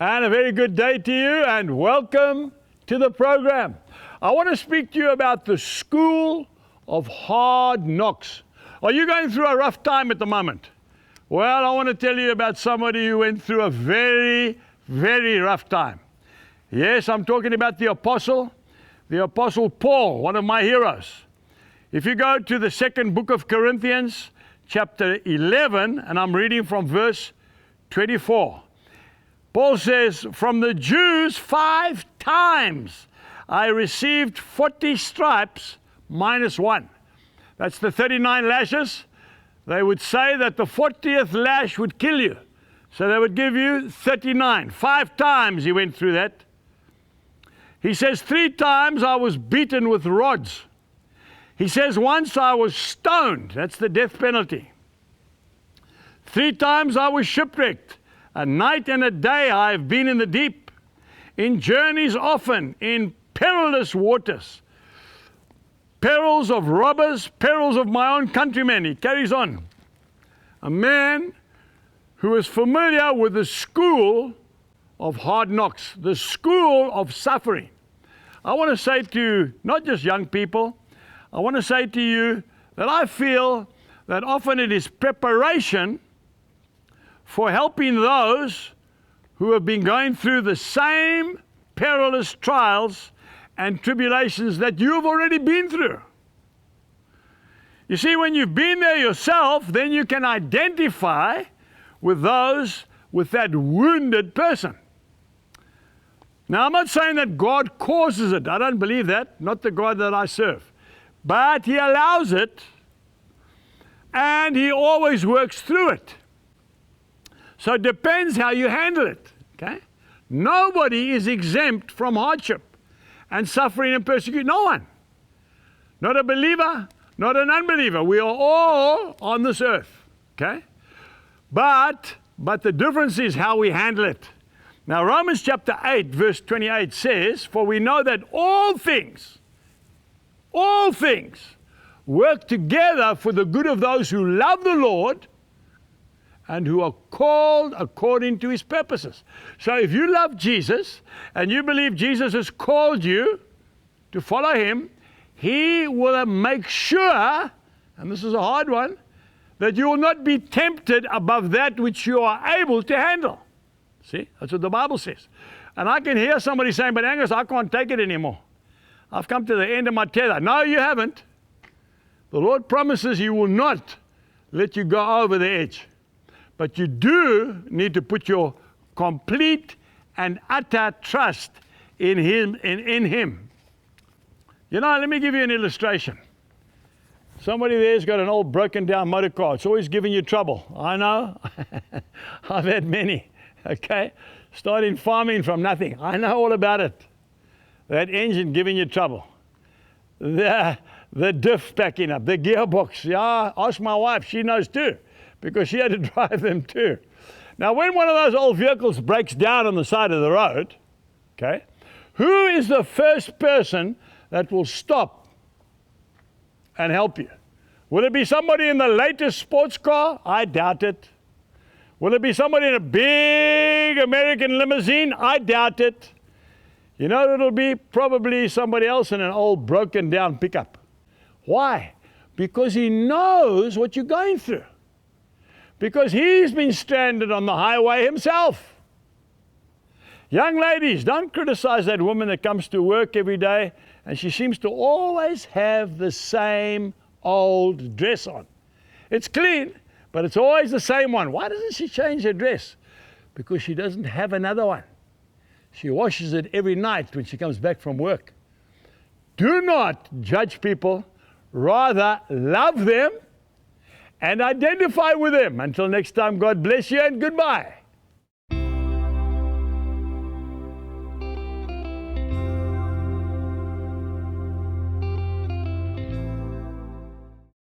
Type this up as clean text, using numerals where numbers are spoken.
And a very good day to you, and welcome to the program. I want to speak to you about the school of hard knocks. Are you going through a rough time at the moment? Well, I want to tell you about somebody who went through a very, very rough time. Yes, I'm talking about the Apostle Paul, one of my heroes. If you go to the second book of Corinthians, chapter 11, and I'm reading from verse 24. Paul says, "From the Jews 5 times I received 40 stripes minus 1. That's the 39 lashes. They would say that the 40th lash would kill you. So they would give you 39. 5 times he went through that. He says 3 times I was beaten with rods. He says once I was stoned. That's the death penalty. 3 times I was shipwrecked. A night and a day I have been in the deep, in journeys often, in perilous waters, perils of robbers, perils of my own countrymen." He carries on. A man who is familiar with the school of hard knocks, the school of suffering. I want to say to not just young people, I want to say to you that I feel that often it is preparation for helping those who have been going through the same perilous trials and tribulations that you've already been through. You see, when you've been there yourself, then you can identify with those, with that wounded person. Now, I'm not saying that God causes it. I don't believe that, not the God that I serve. But He allows it, and He always works through it. So it depends how you handle it, okay? Nobody is exempt from hardship and suffering and persecution. No one. Not a believer, not an unbeliever. We are all on this earth, okay? But the difference is how we handle it. Now, Romans chapter 8, verse 28 says, "For we know that all things work together for the good of those who love the Lord and who are called according to His purposes." So if you love Jesus and you believe Jesus has called you to follow Him, He will make sure, and this is a hard one, that you will not be tempted above that which you are able to handle. See, that's what the Bible says. And I can hear somebody saying, "But Angus, I can't take it anymore. I've come to the end of my tether." No, you haven't. The Lord promises He will not let you go over the edge. But you do need to put your complete and utter trust in Him. You know, let me give you an illustration. Somebody there's got an old broken down motor car. It's always giving you trouble. I know. I've had many. Okay? Starting farming from nothing. I know all about it. That engine giving you trouble. The diff backing up. The gearbox. Yeah, ask my wife. She knows too, because she had to drive them too. Now, when one of those old vehicles breaks down on the side of the road, okay, who is the first person that will stop and help you? Will it be somebody in the latest sports car? I doubt it. Will it be somebody in a big American limousine? I doubt it. You know, it'll be probably somebody else in an old broken down pickup. Why? Because he knows what you're going through. Because he's been stranded on the highway himself. Young ladies, don't criticize that woman that comes to work every day and she seems to always have the same old dress on. It's clean, but it's always the same one. Why doesn't she change her dress? Because she doesn't have another one. She washes it every night when she comes back from work. Do not judge people. Rather, love them and identify with them. Until next time, God bless you and goodbye.